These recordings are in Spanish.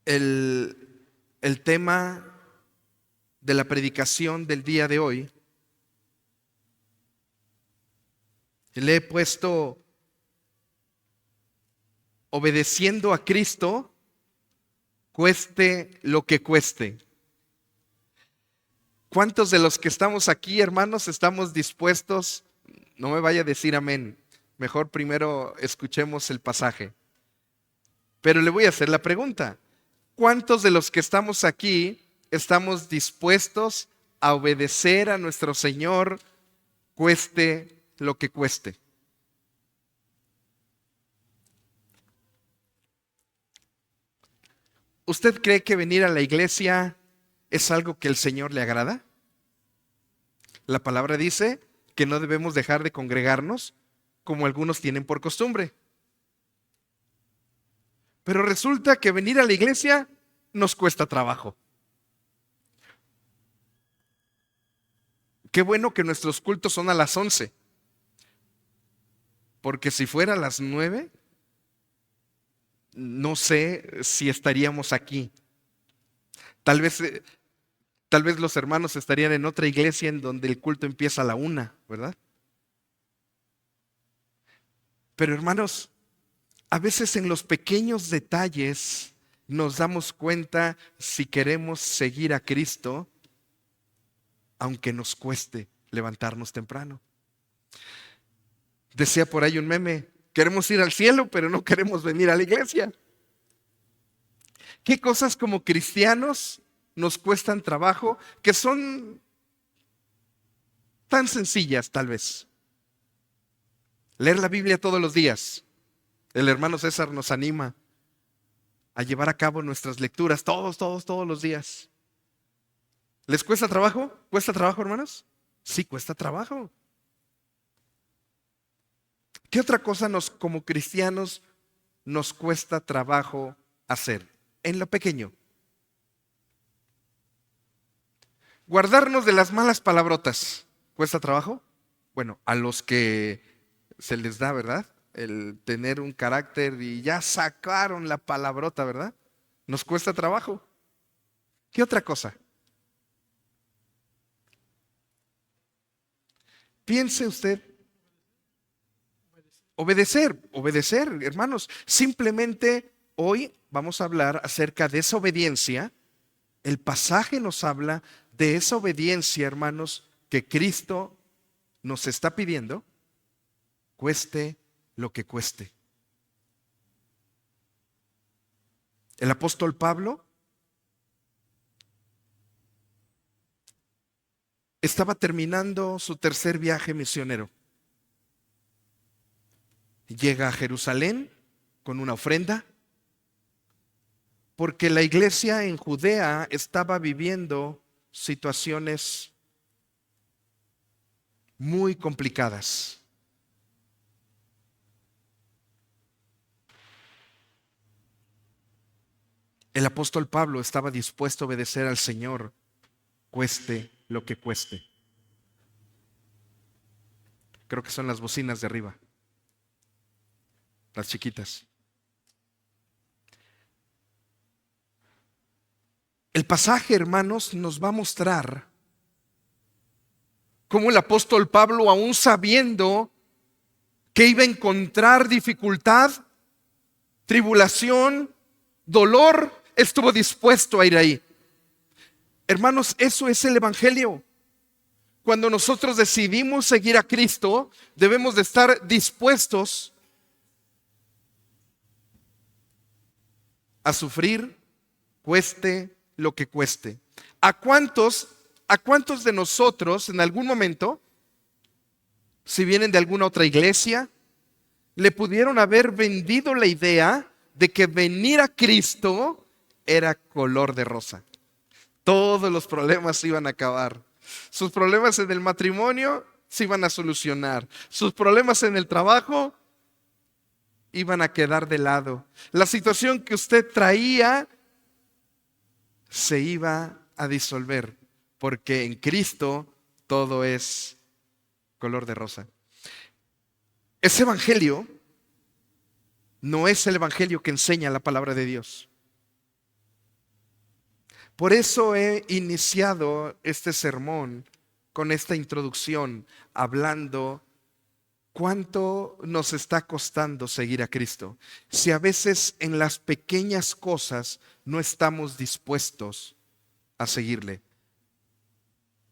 El tema de la predicación del día de hoy le he puesto obedeciendo a Cristo, cueste lo que cueste. ¿Cuántos de los que estamos aquí, hermanos, estamos dispuestos? No me vaya a decir amén. Mejor primero escuchemos el pasaje. Pero le voy a hacer la pregunta. ¿Cuántos de los que estamos aquí estamos dispuestos a obedecer a nuestro Señor, cueste lo que cueste? ¿Usted cree que venir a la iglesia es algo que el Señor le agrada? La palabra dice que no debemos dejar de congregarnos como algunos tienen por costumbre. Pero resulta que venir a la iglesia nos cuesta trabajo. Qué bueno que nuestros cultos son a las 11, porque si fuera a las 9, no sé si estaríamos aquí. Tal vez los hermanos estarían en otra iglesia en donde el culto empieza a la 1, ¿verdad? Pero hermanos, a veces en los pequeños detalles nos damos cuenta si queremos seguir a Cristo, aunque nos cueste levantarnos temprano. Decía por ahí un meme: queremos ir al cielo, pero no queremos venir a la iglesia. ¿Qué cosas como cristianos nos cuestan trabajo que son tan sencillas tal vez? Leer la Biblia todos los días. El hermano César nos anima a llevar a cabo nuestras lecturas todos los días. ¿Les cuesta trabajo? ¿Cuesta trabajo, hermanos? Sí, cuesta trabajo. ¿Qué otra cosa como cristianos nos cuesta trabajo hacer? En lo pequeño. Guardarnos de las malas palabrotas. ¿Cuesta trabajo? Bueno, a los que se les da, ¿verdad? El tener un carácter y ya sacaron la palabrota, ¿verdad? Nos cuesta trabajo. ¿Qué otra cosa? Piense usted. Obedecer, hermanos. Simplemente hoy vamos a hablar acerca de esa obediencia. El pasaje nos habla de esa obediencia, hermanos, que Cristo nos está pidiendo, cueste lo que cueste. El apóstol Pablo estaba terminando su tercer viaje misionero. Llega a Jerusalén con una ofrenda, porque la iglesia en Judea estaba viviendo situaciones muy complicadas. El apóstol Pablo estaba dispuesto a obedecer al Señor, cueste lo que cueste. Creo que son las bocinas de arriba, las chiquitas. El pasaje, hermanos, nos va a mostrar cómo el apóstol Pablo, aún sabiendo que iba a encontrar dificultad, tribulación, dolor, estuvo dispuesto a ir ahí. Hermanos, eso es el evangelio. Cuando nosotros decidimos seguir a Cristo, debemos de estar dispuestos a sufrir, cueste lo que cueste. ¿A cuántos de nosotros en algún momento, si vienen de alguna otra iglesia, le pudieron haber vendido la idea de que venir a Cristo era color de rosa? Todos los problemas se iban a acabar. Sus problemas en el matrimonio se iban a solucionar. Sus problemas en el trabajo iban a quedar de lado. La situación que usted traía se iba a disolver, porque en Cristo todo es color de rosa. Ese evangelio no es el evangelio que enseña la palabra de Dios. Por eso he iniciado este sermón con esta introducción, hablando cuánto nos está costando seguir a Cristo. Si a veces en las pequeñas cosas no estamos dispuestos a seguirle.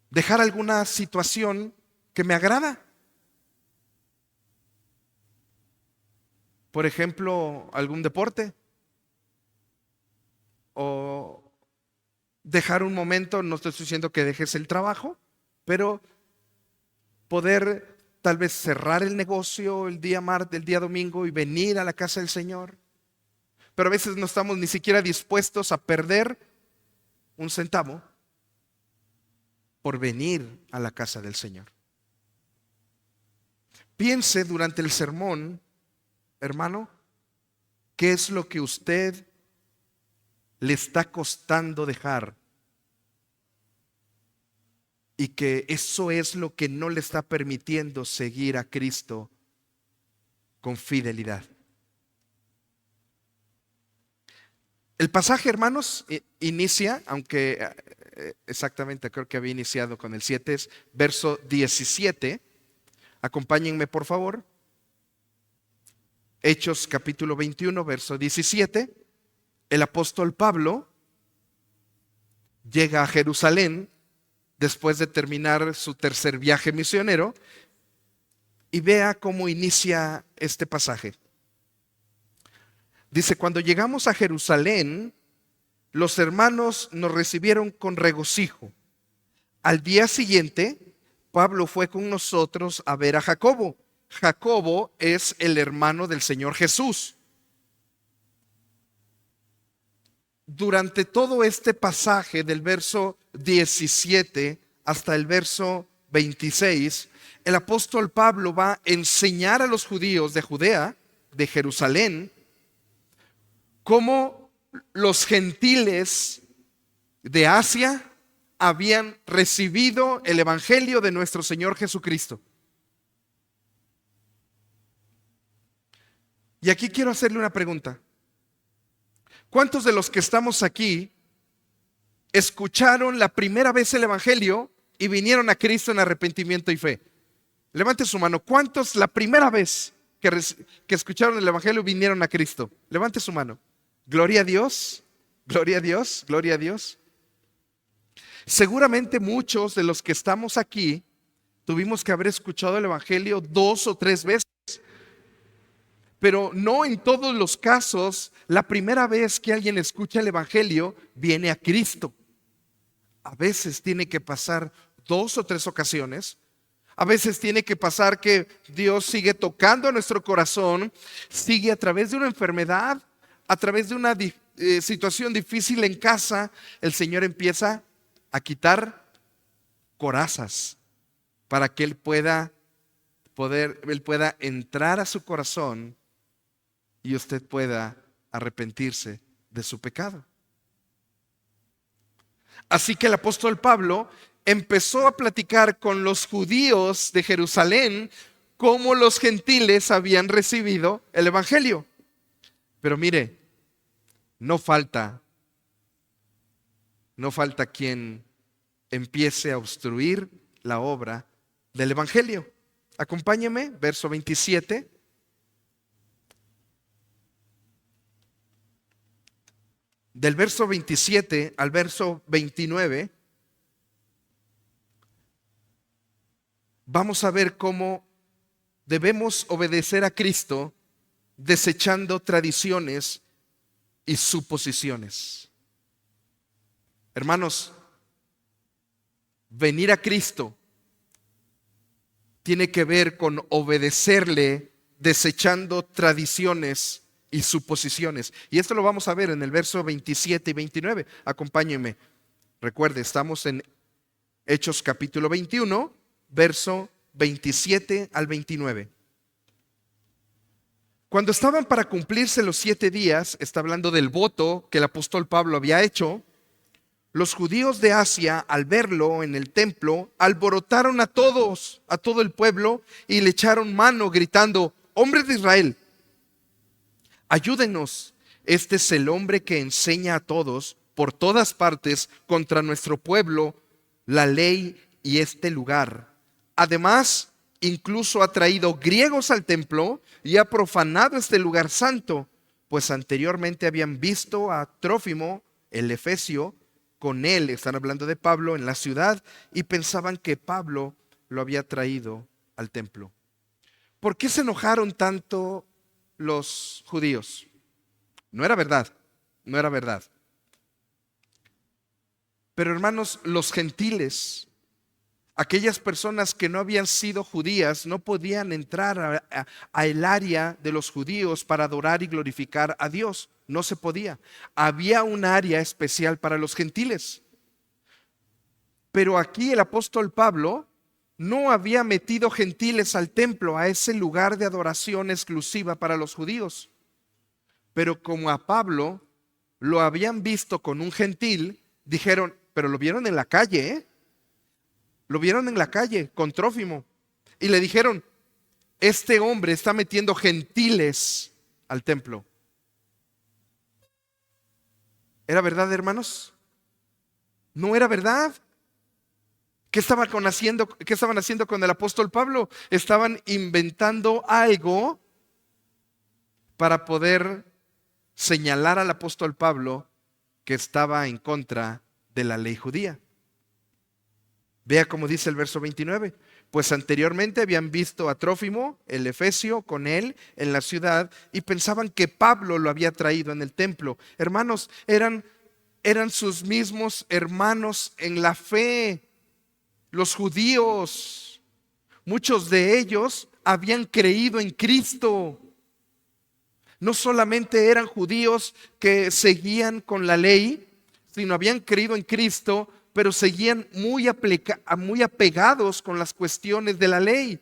Dejar alguna situación que me agrada. Por ejemplo, algún deporte. O dejar un momento, no te estoy diciendo que dejes el trabajo, pero poder tal vez cerrar el negocio el día martes, el día domingo y venir a la casa del Señor. Pero a veces no estamos ni siquiera dispuestos a perder un centavo por venir a la casa del Señor. Piense durante el sermón, hermano, qué es lo que usted le está costando dejar y que eso es lo que no le está permitiendo seguir a Cristo con fidelidad. El pasaje, hermanos, inicia, aunque exactamente creo que había iniciado con el 7, es verso 17. Acompáñenme, por favor. Hechos capítulo 21, verso 17. El apóstol Pablo llega a Jerusalén después de terminar su tercer viaje misionero y vea cómo inicia este pasaje. Dice: cuando llegamos a Jerusalén, los hermanos nos recibieron con regocijo. Al día siguiente, Pablo fue con nosotros a ver a Jacobo. Jacobo es el hermano del Señor Jesús. Durante todo este pasaje del verso 17 hasta el verso 26, el apóstol Pablo va a enseñar a los judíos de Judea, de Jerusalén, cómo los gentiles de Asia habían recibido el evangelio de nuestro Señor Jesucristo. Y aquí quiero hacerle una pregunta. ¿Cuántos de los que estamos aquí escucharon la primera vez el evangelio y vinieron a Cristo en arrepentimiento y fe? Levante su mano. ¿Cuántos la primera vez que escucharon el evangelio vinieron a Cristo? Levante su mano. Gloria a Dios, gloria a Dios, gloria a Dios. Seguramente muchos de los que estamos aquí tuvimos que haber escuchado el evangelio 2 o 3 veces. Pero no en todos los casos, la primera vez que alguien escucha el evangelio viene a Cristo. A veces tiene que pasar 2 o 3 ocasiones. A veces tiene que pasar que Dios sigue tocando a nuestro corazón, sigue a través de una enfermedad, a través de una situación difícil en casa, el Señor empieza a quitar corazas para que Él pueda entrar a su corazón y usted pueda arrepentirse de su pecado. Así que el apóstol Pablo empezó a platicar con los judíos de Jerusalén cómo los gentiles habían recibido el evangelio. Pero mire, no falta quien empiece a obstruir la obra del evangelio. Acompáñeme, verso 27. Del verso 27 al verso 29, vamos a ver cómo debemos obedecer a Cristo desechando tradiciones y suposiciones. Hermanos, venir a Cristo tiene que ver con obedecerle desechando tradiciones y suposiciones. Y esto lo vamos a ver en el verso 27 y 29. Acompáñenme. Recuerde, estamos en Hechos capítulo 21, verso 27 al 29. Cuando estaban para cumplirse los 7 días, está hablando del voto que el apóstol Pablo había hecho, los judíos de Asia, al verlo en el templo, alborotaron a todo el pueblo y le echaron mano gritando: hombres de Israel, ayúdenos. Este es el hombre que enseña a todos por todas partes contra nuestro pueblo, la ley y este lugar. Además, incluso ha traído griegos al templo y ha profanado este lugar santo, pues anteriormente habían visto a Trófimo, el efesio, con él, están hablando de Pablo, en la ciudad, y pensaban que Pablo lo había traído al templo. ¿Por qué se enojaron tanto los judíos? No era verdad, no era verdad. Pero hermanos, los gentiles, aquellas personas que no habían sido judías, no podían entrar a el área de los judíos para adorar y glorificar a Dios. No se podía. Había un área especial para los gentiles. Pero aquí el apóstol Pablo no había metido gentiles al templo, a ese lugar de adoración exclusiva para los judíos. Pero como a Pablo lo habían visto con un gentil, dijeron, pero lo vieron en la calle, ¿eh? Lo vieron en la calle con Trófimo. Y le dijeron, este hombre está metiendo gentiles al templo. ¿Era verdad, hermanos? No era verdad. ¿Qué estaban haciendo con el apóstol Pablo? Estaban inventando algo para poder señalar al apóstol Pablo que estaba en contra de la ley judía. Vea cómo dice el verso 29. Pues anteriormente habían visto a Trófimo, el efesio, con él en la ciudad y pensaban que Pablo lo había traído en el templo. Hermanos, eran sus mismos hermanos en la fe. Los judíos, muchos de ellos habían creído en Cristo. No solamente eran judíos que seguían con la ley, sino habían creído en Cristo, pero seguían muy apegados con las cuestiones de la ley.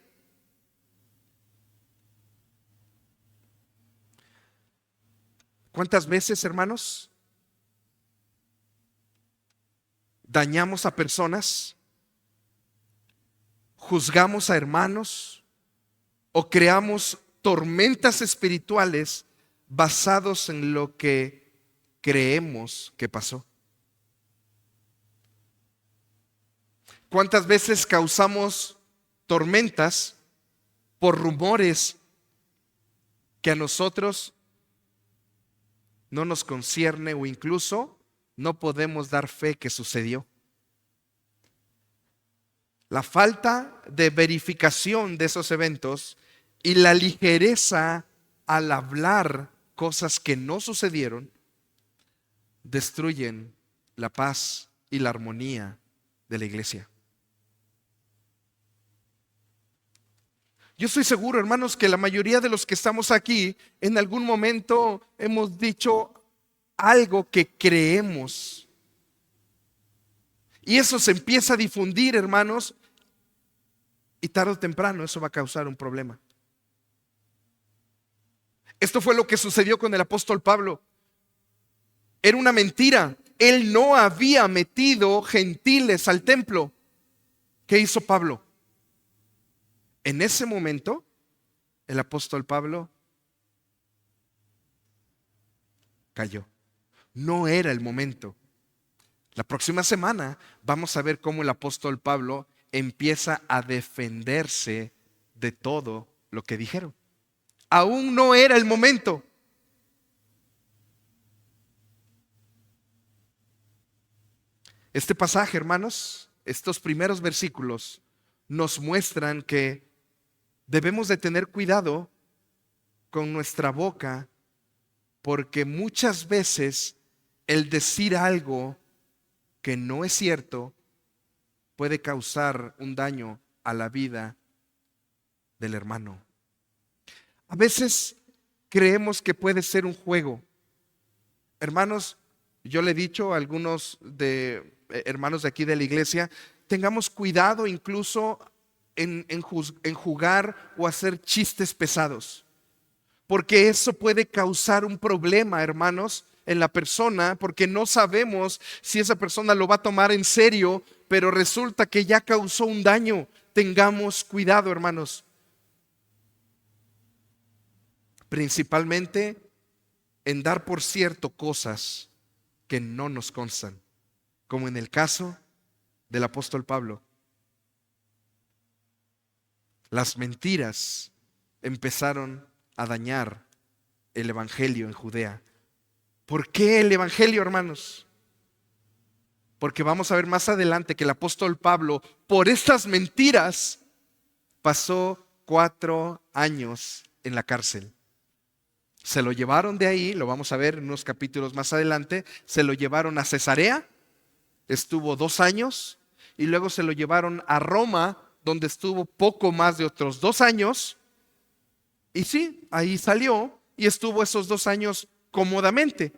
¿Cuántas veces, hermanos, dañamos a personas, juzgamos a hermanos o creamos tormentas espirituales basados en lo que creemos que pasó? ¿Cuántas veces causamos tormentas por rumores que a nosotros no nos concierne o incluso no podemos dar fe que sucedió? La falta de verificación de esos eventos y la ligereza al hablar cosas que no sucedieron destruyen la paz y la armonía de la iglesia. Yo estoy seguro, hermanos, que la mayoría de los que estamos aquí en algún momento hemos dicho algo que creemos. Y eso se empieza a difundir, hermanos, y tarde o temprano eso va a causar un problema. Esto fue lo que sucedió con el apóstol Pablo. Era una mentira. Él no había metido gentiles al templo. ¿Qué hizo Pablo? En ese momento, el apóstol Pablo cayó. No era el momento. La próxima semana vamos a ver cómo el apóstol Pablo empieza a defenderse de todo lo que dijeron. Aún no era el momento. Este pasaje, hermanos, estos primeros versículos nos muestran que debemos de tener cuidado con nuestra boca, porque muchas veces el decir algo que no es cierto puede causar un daño a la vida del hermano. A veces creemos que puede ser un juego. Hermanos, yo le he dicho a algunos hermanos de aquí de la iglesia, tengamos cuidado incluso en jugar o hacer chistes pesados, porque eso puede causar un problema, hermanos, en la persona, porque no sabemos si esa persona lo va a tomar en serio, pero resulta que ya causó un daño. Tengamos cuidado, hermanos, principalmente en dar por cierto cosas que no nos constan, como en el caso del apóstol Pablo. Las mentiras empezaron a dañar el evangelio en Judea. ¿Por qué el evangelio, hermanos? Porque vamos a ver más adelante que el apóstol Pablo, por estas mentiras, pasó 4 años en la cárcel. Se lo llevaron de ahí, lo vamos a ver en unos capítulos más adelante, se lo llevaron a Cesarea, estuvo 2 años, y luego se lo llevaron a Roma, donde estuvo poco más de otros 2 años, y sí, ahí salió y estuvo esos 2 años cómodamente.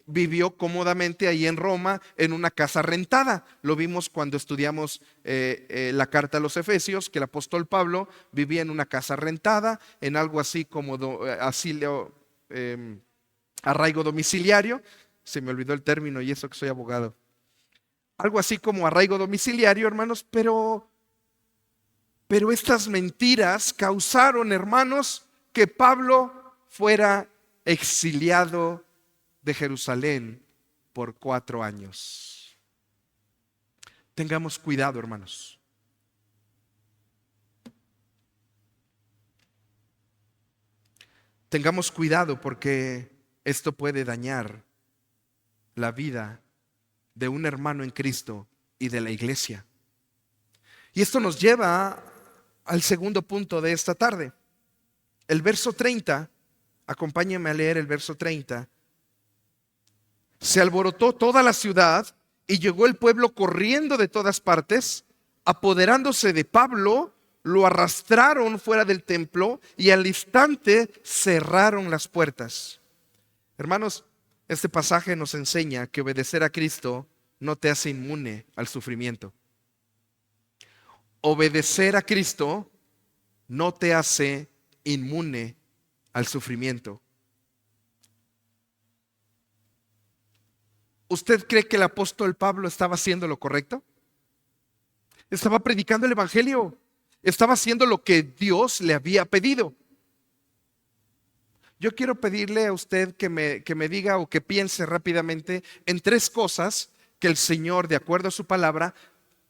Vivió cómodamente ahí en Roma en una casa rentada. Lo vimos cuando estudiamos la carta a los Efesios, que el apóstol Pablo vivía en una casa rentada, en algo así como arraigo domiciliario. Se me olvidó el término y eso que soy abogado. Algo así como arraigo domiciliario, hermanos, pero estas mentiras causaron, hermanos, que Pablo fuera exiliado de Jerusalén por 4 años. Tengamos cuidado, hermanos. Tengamos cuidado porque esto puede dañar la vida de un hermano en Cristo y de la iglesia. Y esto nos lleva al segundo punto de esta tarde. El verso 30, acompáñenme a leer el verso 30. Se alborotó toda la ciudad y llegó el pueblo corriendo de todas partes, apoderándose de Pablo, lo arrastraron fuera del templo y al instante cerraron las puertas. Hermanos, este pasaje nos enseña que obedecer a Cristo no te hace inmune al sufrimiento. Obedecer a Cristo no te hace inmune al sufrimiento. ¿Usted cree que el apóstol Pablo estaba haciendo lo correcto? Estaba predicando el evangelio. Estaba haciendo lo que Dios le había pedido. Yo quiero pedirle a usted que me diga o que piense rápidamente en 3 cosas que el Señor, de acuerdo a su palabra,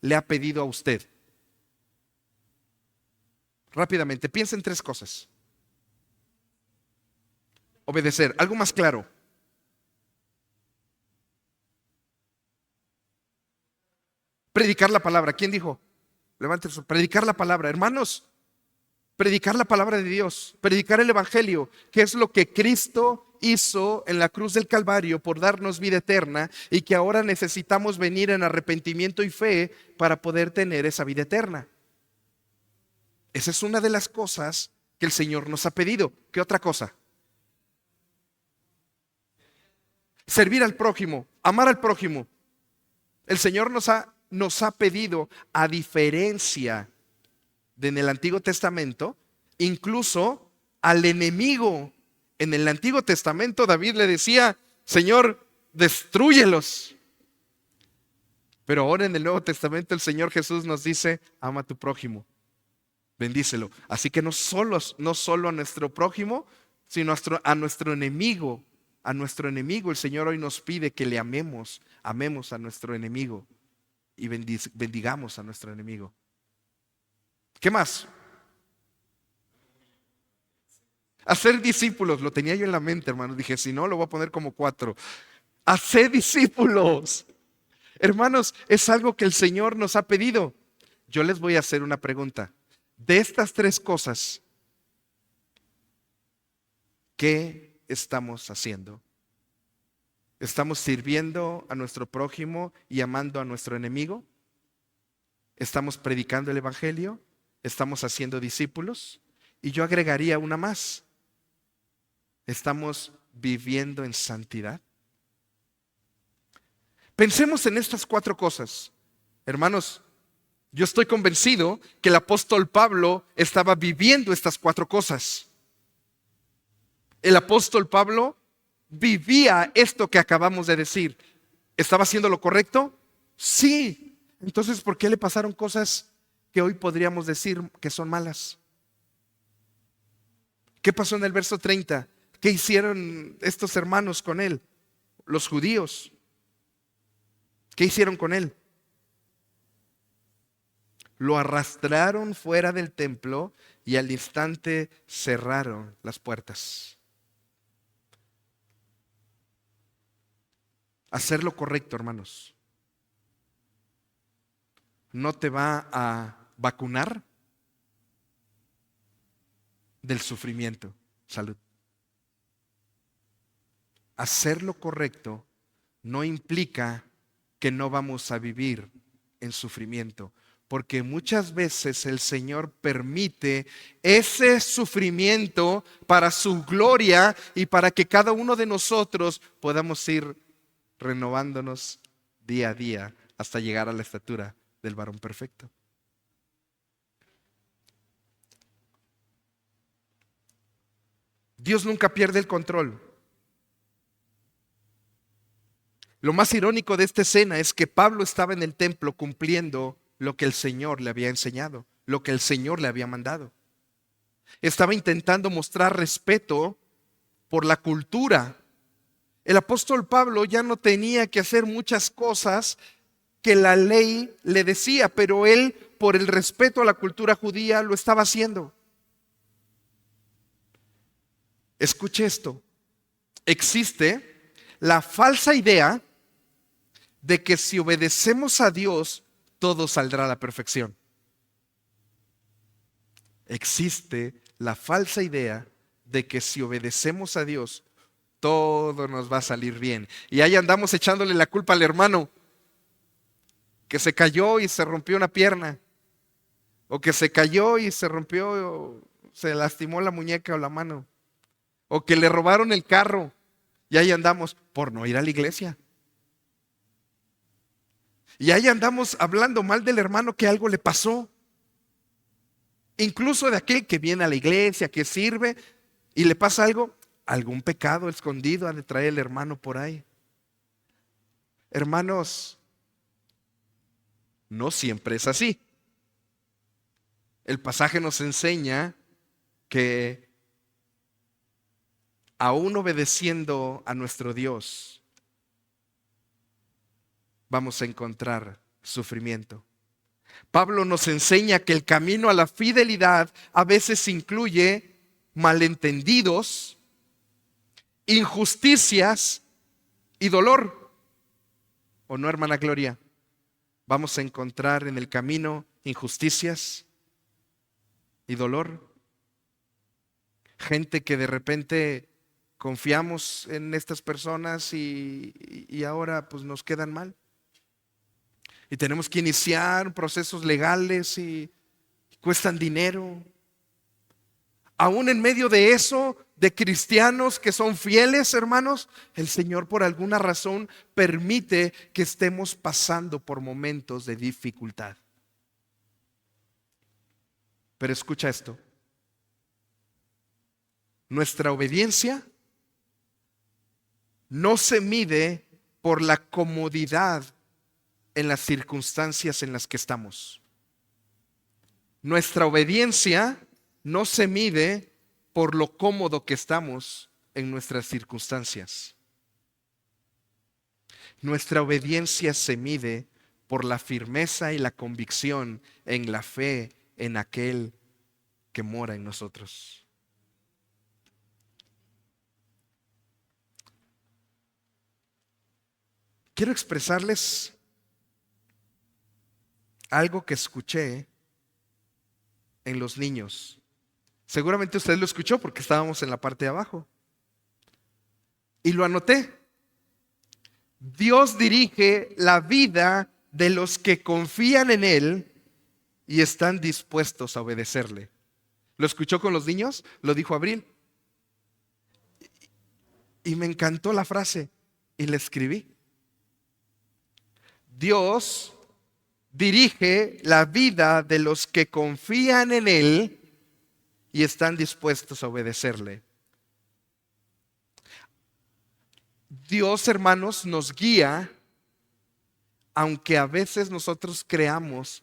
le ha pedido a usted. Rápidamente, piensa en 3 cosas. Obedecer, algo más claro. Predicar la palabra. ¿Quién dijo? Levante su. Predicar la palabra. Hermanos, predicar la palabra de Dios, predicar el evangelio, que es lo que Cristo hizo en la cruz del Calvario por darnos vida eterna y que ahora necesitamos venir en arrepentimiento y fe para poder tener esa vida eterna. Esa es una de las cosas que el Señor nos ha pedido. ¿Qué otra cosa? Servir al prójimo, amar al prójimo. El Señor nos ha pedido, a diferencia de en el Antiguo Testamento, incluso al enemigo. En el Antiguo Testamento David le decía: Señor, destrúyelos. Pero ahora en el Nuevo Testamento el Señor Jesús nos dice: ama a tu prójimo, bendícelo. Así que no solo a nuestro prójimo, sino a nuestro enemigo. A nuestro enemigo el Señor hoy nos pide que le amemos a nuestro enemigo y bendigamos a nuestro enemigo. ¿Qué más? Hacer discípulos. Lo tenía yo en la mente, hermanos. Dije, si no, lo voy a poner como 4. Hacer discípulos. Hermanos, es algo que el Señor nos ha pedido. Yo les voy a hacer una pregunta. De estas 3 cosas, ¿qué estamos haciendo? ¿Estamos sirviendo a nuestro prójimo y amando a nuestro enemigo? ¿Estamos predicando el evangelio? ¿Estamos haciendo discípulos? Y yo agregaría una más. ¿Estamos viviendo en santidad? Pensemos en estas 4 cosas. Hermanos, yo estoy convencido que el apóstol Pablo estaba viviendo estas 4 cosas. El apóstol Pablo vivía esto que acabamos de decir. ¿Estaba haciendo lo correcto? Sí. Entonces, ¿por qué le pasaron cosas que hoy podríamos decir que son malas? ¿Qué pasó en el verso 30? ¿Qué hicieron estos hermanos con él? Los judíos. ¿Qué hicieron con él? Lo arrastraron fuera del templo y al instante cerraron las puertas. Hacer lo correcto, hermanos, no te va a vacunar del sufrimiento. Salud. Hacer lo correcto no implica que no vamos a vivir en sufrimiento, porque muchas veces el Señor permite ese sufrimiento para su gloria y para que cada uno de nosotros podamos ir renovándonos día a día hasta llegar a la estatura del varón perfecto. Dios nunca pierde el control. Lo más irónico de esta escena es que Pablo estaba en el templo cumpliendo lo que el Señor le había enseñado, lo que el Señor le había mandado. Estaba intentando mostrar respeto por la cultura. El apóstol Pablo ya no tenía que hacer muchas cosas que la ley le decía, pero él, por el respeto a la cultura judía, lo estaba haciendo. Escuche esto. Existe la falsa idea de que si obedecemos a Dios, todo saldrá a la perfección. Existe la falsa idea de que si obedecemos a Dios, todo nos va a salir bien. Y ahí andamos echándole la culpa al hermano que se cayó y se rompió una pierna, o que se cayó y se rompió, o se lastimó la muñeca o la mano, o que le robaron el carro. Y ahí andamos por no ir a la iglesia. Y ahí andamos hablando mal del hermano que algo le pasó. Incluso de aquel que viene a la iglesia, que sirve y le pasa algo, algún pecado escondido ha de traer el hermano por ahí. Hermanos, no siempre es así. El pasaje nos enseña que aún obedeciendo a nuestro Dios, vamos a encontrar sufrimiento. Pablo nos enseña que el camino a la fidelidad a veces incluye malentendidos, injusticias y dolor. ¿O no, hermana Gloria? Vamos a encontrar en el camino injusticias y dolor. Gente que de repente confiamos en estas personas y ahora pues nos quedan mal. Y tenemos que iniciar procesos legales y cuestan dinero. Aún en medio de eso, de cristianos que son fieles, hermanos, el Señor por alguna razón permite que estemos pasando por momentos de dificultad. Pero escucha esto. Nuestra obediencia no se mide por la comodidad en las circunstancias en las que estamos. Nuestra obediencia no se mide por lo cómodo que estamos en nuestras circunstancias. Nuestra obediencia se mide por la firmeza y la convicción en la fe en aquel que mora en nosotros. Quiero expresarles algo que escuché en los niños. Seguramente usted lo escuchó porque estábamos en la parte de abajo. Y lo anoté. Dios dirige la vida de los que confían en Él y están dispuestos a obedecerle. ¿Lo escuchó con los niños? Lo dijo Abril. Y me encantó la frase y la escribí. Dios dirige la vida de los que confían en Él y están dispuestos a obedecerle. Dios, hermanos, nos guía, aunque a veces nosotros creamos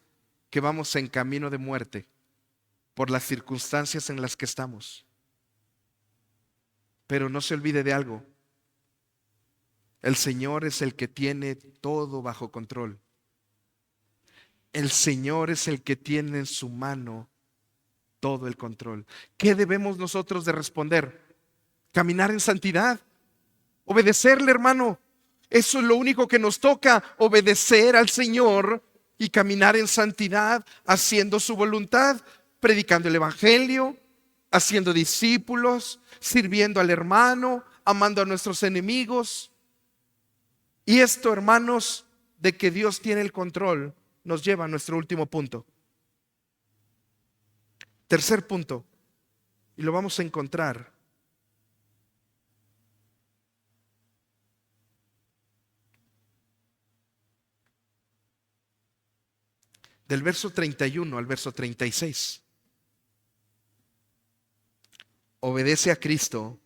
que vamos en camino de muerte por las circunstancias en las que estamos. Pero no se olvide de algo. El Señor es el que tiene todo bajo control. El Señor es el que tiene en su mano todo el control. ¿Qué debemos nosotros de responder? Caminar en santidad, obedecerle, hermano. Eso es lo único que nos toca, obedecer al Señor y caminar en santidad, haciendo su voluntad, predicando el Evangelio, haciendo discípulos, sirviendo al hermano, amando a nuestros enemigos. Y esto, hermanos, de que Dios tiene el control, nos lleva a nuestro último punto. Tercer punto, y lo vamos a encontrar del verso 31 al verso 36. Obedece a Cristo,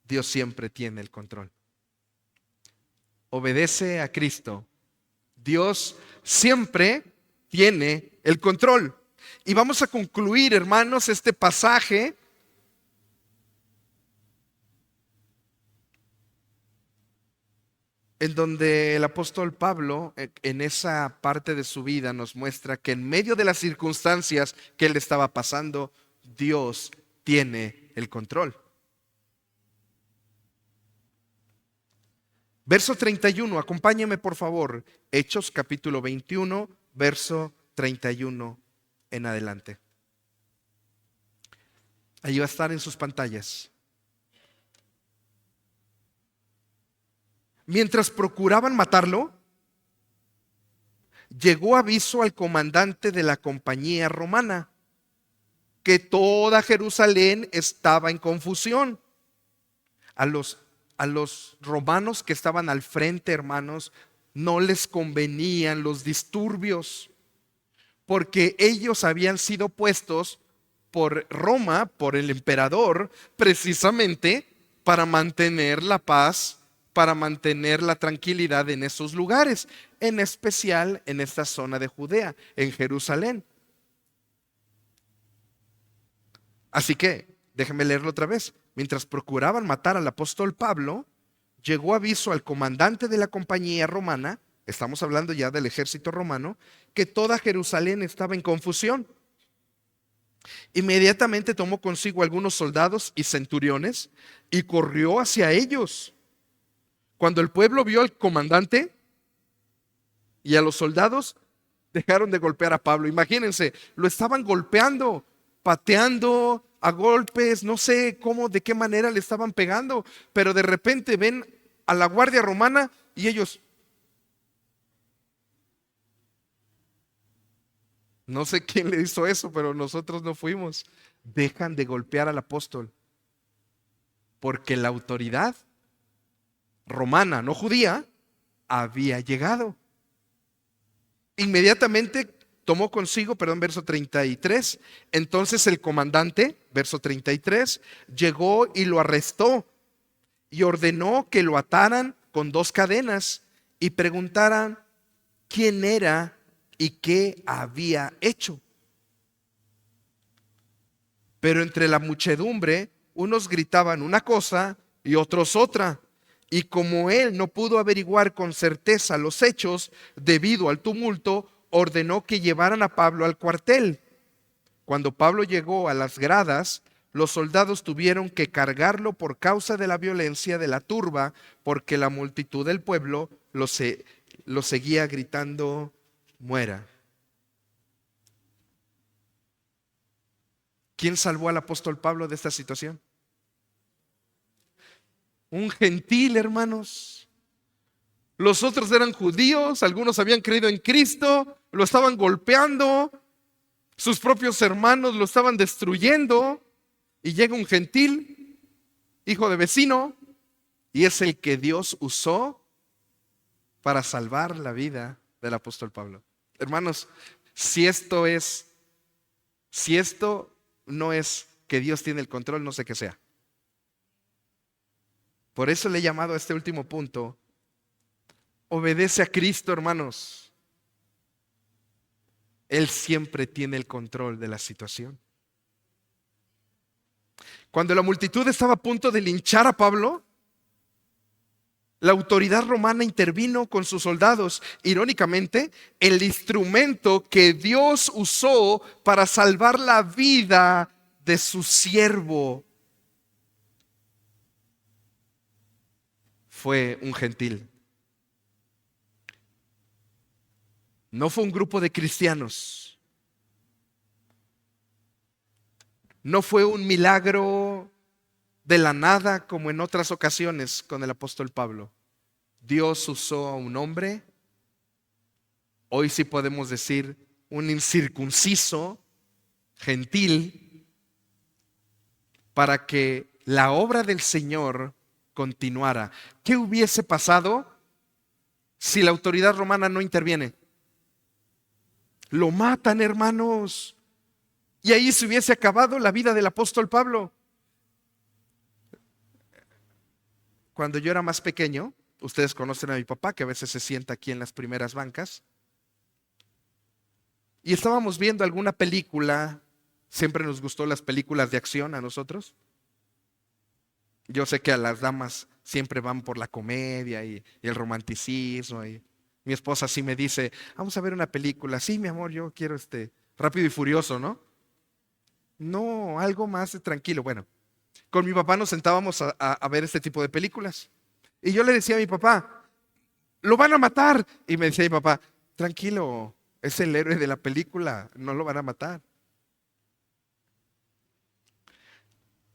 Dios siempre tiene el control. Obedece a Cristo, Dios siempre tiene el control. Y vamos a concluir, hermanos, este pasaje en donde el apóstol Pablo, en esa parte de su vida, nos muestra que en medio de las circunstancias que él estaba pasando, Dios tiene el control. Verso 31, acompáñame por favor. Hechos capítulo 21, verso 31 en adelante. Ahí va a estar en sus pantallas. Mientras procuraban matarlo, llegó aviso al comandante de la compañía romana que toda Jerusalén estaba en confusión. A los romanos que estaban al frente, hermanos, no les convenían los disturbios, porque ellos habían sido puestos por Roma, por el emperador, precisamente para mantener la paz, para mantener la tranquilidad en esos lugares, en especial en esta zona de Judea, en Jerusalén. Así que, déjenme leerlo otra vez. Mientras procuraban matar al apóstol Pablo, llegó aviso al comandante de la compañía romana, estamos hablando ya del ejército romano, que toda Jerusalén estaba en confusión. Inmediatamente tomó consigo algunos soldados y centuriones y corrió hacia ellos. Cuando el pueblo vio al comandante y a los soldados, dejaron de golpear a Pablo. Imagínense, lo estaban golpeando, pateando a golpes, no sé cómo, de qué manera le estaban pegando, pero de repente ven a la guardia romana y ellos, no sé quién le hizo eso, pero nosotros no fuimos. Dejan de golpear al apóstol porque la autoridad romana, no judía, había llegado. Inmediatamente tomó consigo, verso 33, entonces el comandante, verso 33, llegó y lo arrestó y ordenó que lo ataran con 2 cadenas y preguntaran quién era y qué había hecho. Pero entre la muchedumbre, unos gritaban una cosa y otros otra. Y como él no pudo averiguar con certeza los hechos debido al tumulto, ordenó que llevaran a Pablo al cuartel. Cuando Pablo llegó a las gradas, los soldados tuvieron que cargarlo por causa de la violencia de la turba, porque la multitud del pueblo lo seguía gritando, muera. ¿Quién salvó al apóstol Pablo de esta situación? Un gentil, hermanos. Los otros eran judíos, algunos habían creído en Cristo, lo estaban golpeando, sus propios hermanos lo estaban destruyendo, y llega un gentil, hijo de vecino, y es el que Dios usó para salvar la vida del apóstol Pablo. Hermanos, si esto no es que Dios tiene el control, no sé qué sea. Por eso le he llamado a este último punto, obedece a Cristo, hermanos. Él siempre tiene el control de la situación. Cuando la multitud estaba a punto de linchar a Pablo, La autoridad romana intervino con sus soldados. Irónicamente, el instrumento que Dios usó para salvar la vida de su siervo fue un gentil. No fue un grupo de cristianos. No fue un milagro de la nada como en otras ocasiones con el apóstol Pablo. Dios usó a un hombre, hoy sí podemos decir un incircunciso, gentil, para que la obra del Señor continuara. ¿Qué hubiese pasado si la autoridad romana no interviene? Lo matan, hermanos. Y ahí se hubiese acabado la vida del apóstol Pablo. Cuando yo era más pequeño, ustedes conocen a mi papá, que a veces se sienta aquí en las primeras bancas, y estábamos viendo alguna película. Siempre nos gustó las películas de acción a nosotros. Yo sé que a las damas siempre van por la comedia y el romanticismo. Y mi esposa sí me dice, vamos a ver una película. Sí, mi amor, yo quiero Rápido y Furioso, ¿no? No, algo más tranquilo. Bueno, con mi papá nos sentábamos a ver este tipo de películas. Y yo le decía a mi papá, lo van a matar. Y me decía mi papá, tranquilo, es el héroe de la película, no lo van a matar.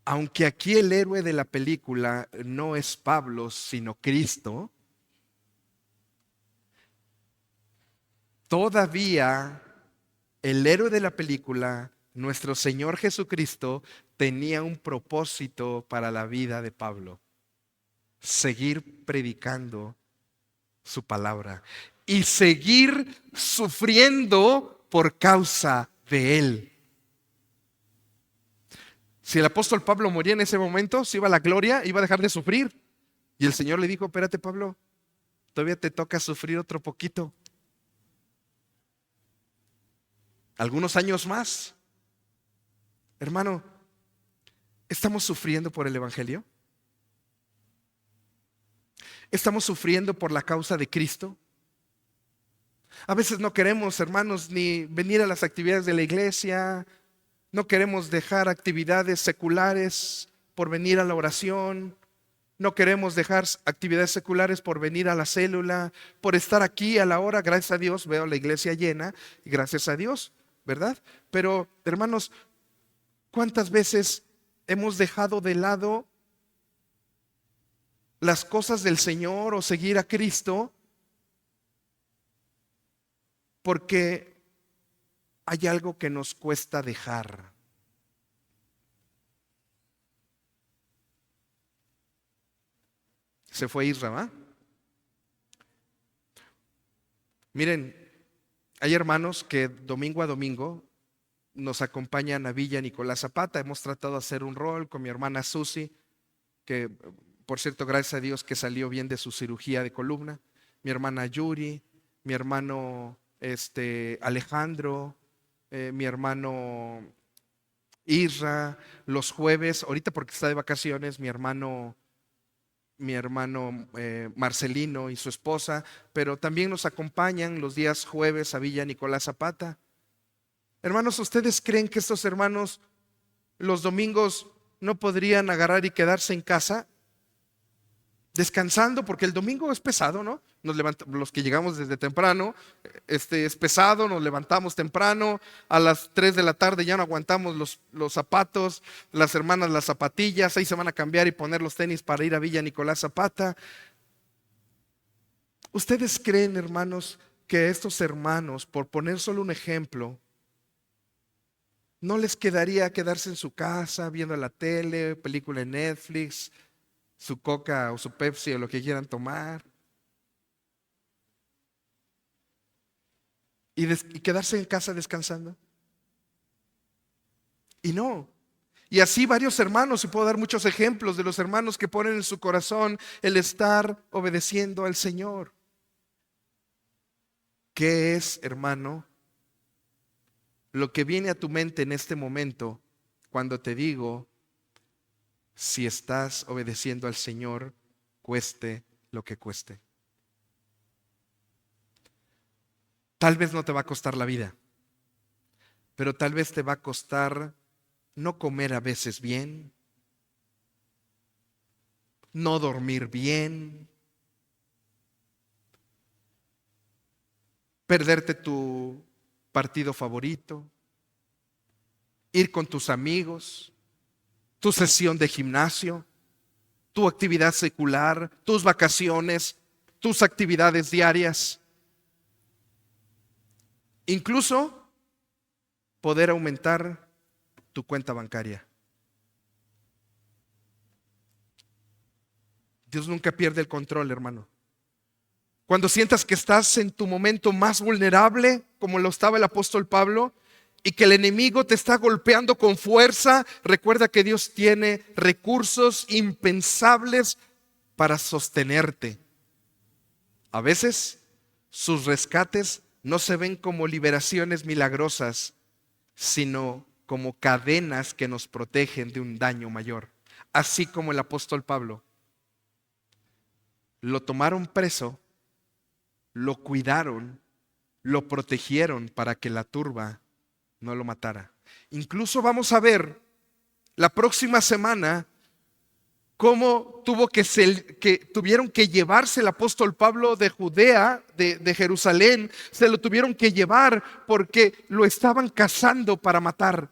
Aunque aquí el héroe de la película no es Pablo, sino Cristo, todavía el héroe de la película, nuestro Señor Jesucristo, tenía un propósito para la vida de Pablo: seguir predicando su palabra y seguir sufriendo por causa de él. Si el apóstol Pablo moría en ese momento, se iba a la gloria, iba a dejar de sufrir. Y el Señor le dijo, espérate, Pablo, todavía te toca sufrir otro poquito. Algunos años más. Hermano, ¿estamos sufriendo por el Evangelio? ¿Estamos sufriendo por la causa de Cristo? A veces no queremos, hermanos, ni venir a las actividades de la iglesia. No queremos dejar actividades seculares por venir a la oración. No queremos dejar actividades seculares por venir a la célula, por estar aquí a la hora. Gracias a Dios veo la iglesia llena y gracias a Dios, ¿verdad? Pero, hermanos, ¿cuántas veces hemos dejado de lado las cosas del Señor o seguir a Cristo porque hay algo que nos cuesta dejar? Se fue Israel, ¿va? Miren, hay hermanos que domingo a domingo nos acompañan a Villa Nicolás Zapata. Hemos tratado de hacer un rol con mi hermana Susi, que por cierto, gracias a Dios que salió bien de su cirugía de columna. Mi hermana Yuri, mi hermano Alejandro, mi hermano Isra. Los jueves, ahorita porque está de vacaciones, mi hermano Marcelino y su esposa, pero también nos acompañan los días jueves a Villa Nicolás Zapata. Hermanos, ¿ustedes creen que estos hermanos los domingos no podrían agarrar y quedarse en casa descansando? Porque el domingo es pesado, ¿no? Los que llegamos desde temprano, es pesado, nos levantamos temprano, a las 3 de la tarde ya no aguantamos los zapatos, las hermanas las zapatillas, ahí se van a cambiar y poner los tenis para ir a Villa Nicolás Zapata. ¿Ustedes creen, hermanos, que estos hermanos, por poner solo un ejemplo, no les quedaría quedarse en su casa viendo la tele, película en Netflix, su coca o su Pepsi o lo que quieran tomar, y quedarse en casa descansando? Y no. Y así varios hermanos, y puedo dar muchos ejemplos de los hermanos que ponen en su corazón el estar obedeciendo al Señor. ¿Qué es, hermano, lo que viene a tu mente en este momento cuando te digo, si estás obedeciendo al Señor, cueste lo que cueste. Tal vez no te va a costar la vida, pero tal vez te va a costar no comer a veces bien, no dormir bien, perderte tu partido favorito, ir con tus amigos, tu sesión de gimnasio, tu actividad secular, tus vacaciones, tus actividades diarias. Incluso poder aumentar tu cuenta bancaria. Dios nunca pierde el control, hermano. Cuando sientas que estás en tu momento más vulnerable, como lo estaba el apóstol Pablo, y que el enemigo te está golpeando con fuerza, recuerda que Dios tiene recursos impensables para sostenerte. A veces sus rescates no se ven como liberaciones milagrosas, sino como cadenas que nos protegen de un daño mayor. Así como el apóstol Pablo. Lo tomaron preso, lo cuidaron, lo protegieron para que la turba no lo matara. Incluso vamos a ver la próxima semana cómo tuvieron que llevarse el apóstol Pablo de Judea, de Jerusalén, se lo tuvieron que llevar porque lo estaban cazando para matar,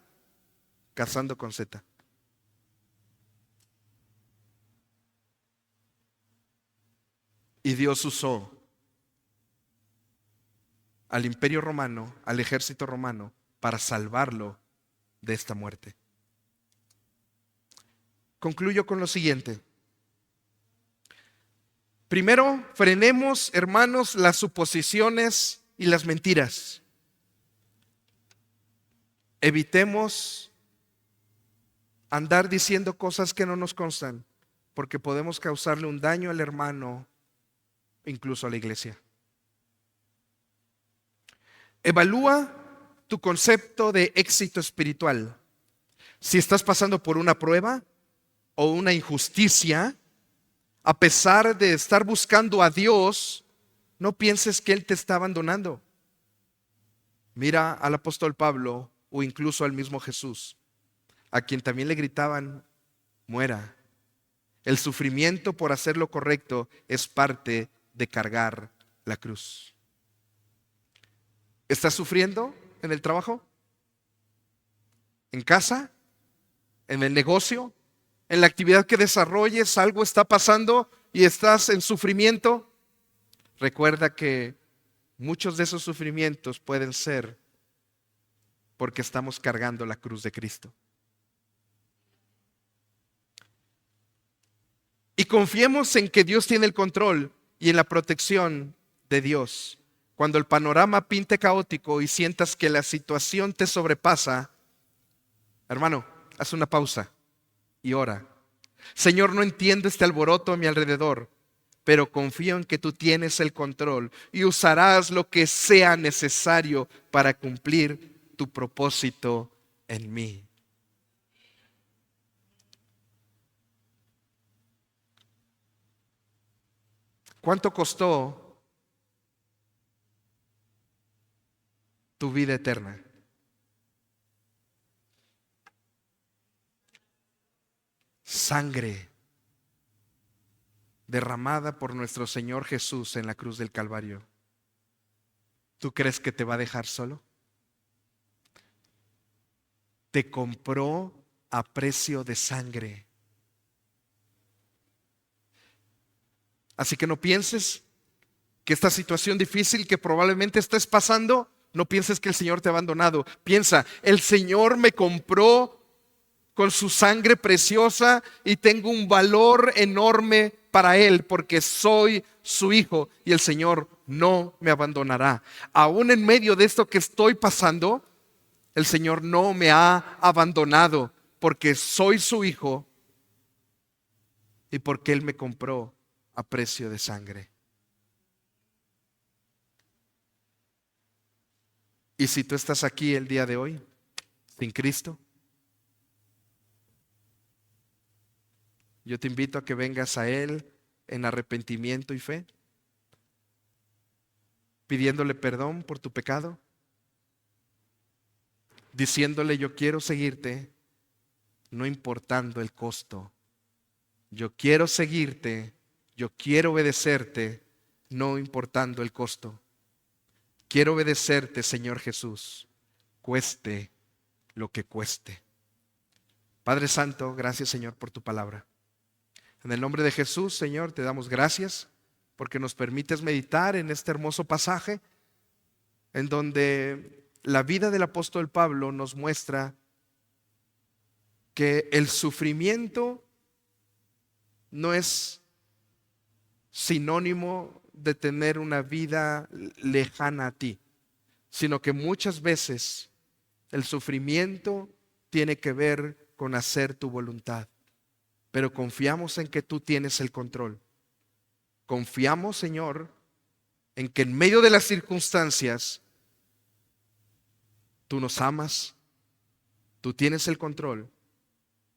cazando con Z. Y Dios usó al imperio romano, al ejército romano, para salvarlo de esta muerte. Concluyo con lo siguiente. Primero, frenemos, hermanos, las suposiciones y las mentiras. Evitemos andar diciendo cosas que no nos constan, porque podemos causarle un daño al hermano, incluso a la iglesia. Evalúa tu concepto de éxito espiritual. Si estás pasando por una prueba o una injusticia, a pesar de estar buscando a Dios, no pienses que Él te está abandonando. Mira al apóstol Pablo o incluso al mismo Jesús, a quien también le gritaban, muera. El sufrimiento por hacer lo correcto es parte de cargar la cruz. ¿Estás sufriendo en el trabajo? ¿En casa? ¿En el negocio? ¿En la actividad que desarrolles algo está pasando y estás en sufrimiento? Recuerda que muchos de esos sufrimientos pueden ser porque estamos cargando la cruz de Cristo. Y confiemos en que Dios tiene el control y en la protección de Dios. Cuando el panorama pinte caótico y sientas que la situación te sobrepasa, hermano, haz una pausa y ora. Señor, no entiendo este alboroto a mi alrededor, pero confío en que tú tienes el control y usarás lo que sea necesario para cumplir tu propósito en mí. ¿Cuánto costó tu vida eterna? Sangre derramada por nuestro Señor Jesús en la cruz del Calvario. ¿Tú crees que te va a dejar solo? Te compró a precio de sangre. Así que no pienses que esta situación difícil que probablemente estés pasando, no pienses que el Señor te ha abandonado. Piensa, el Señor me compró con su sangre preciosa y tengo un valor enorme para Él porque soy su hijo y el Señor no me abandonará. Aún en medio de esto que estoy pasando, el Señor no me ha abandonado porque soy su hijo y porque Él me compró a precio de sangre. Y si tú estás aquí el día de hoy, sin Cristo, yo te invito a que vengas a Él en arrepentimiento y fe, pidiéndole perdón por tu pecado, diciéndole yo quiero seguirte, no importando el costo. Yo quiero seguirte, yo quiero obedecerte, no importando el costo. Quiero obedecerte, Señor Jesús, cueste lo que cueste. Padre Santo, gracias, Señor, por tu palabra. En el nombre de Jesús, Señor, te damos gracias porque nos permites meditar en este hermoso pasaje en donde la vida del apóstol Pablo nos muestra que el sufrimiento no es sinónimo de tener una vida lejana a ti, sino que muchas veces el sufrimiento tiene que ver con hacer tu voluntad. Pero confiamos en que tú tienes el control. Confiamos, Señor, en que en medio de las circunstancias tú nos amas, tú tienes el control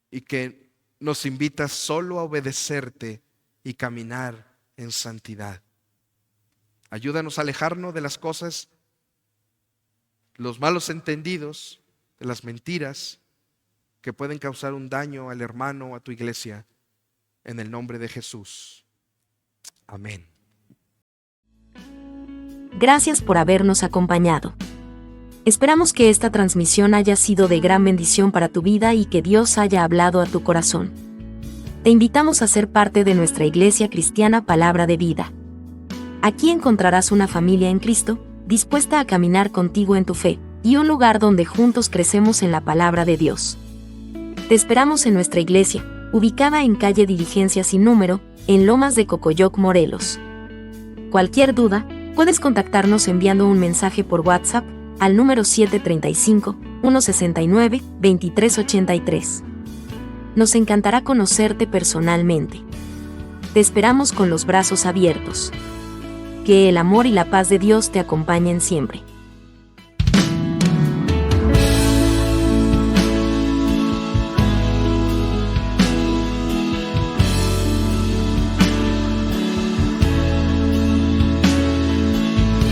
y que nos invitas solo a obedecerte y caminar en santidad. Ayúdanos a alejarnos de las cosas, los malos entendidos, de las mentiras que pueden causar un daño al hermano o a tu iglesia, en el nombre de Jesús. Amén. Gracias por habernos acompañado. Esperamos que esta transmisión haya sido de gran bendición para tu vida y que Dios haya hablado a tu corazón. Te invitamos a ser parte de nuestra Iglesia Cristiana Palabra de Vida. Aquí encontrarás una familia en Cristo, dispuesta a caminar contigo en tu fe, y un lugar donde juntos crecemos en la palabra de Dios. Te esperamos en nuestra iglesia, ubicada en calle Diligencia sin número, en Lomas de Cocoyoc, Morelos. Cualquier duda, puedes contactarnos enviando un mensaje por WhatsApp al número 735-169-2383. Nos encantará conocerte personalmente. Te esperamos con los brazos abiertos. Que el amor y la paz de Dios te acompañen siempre.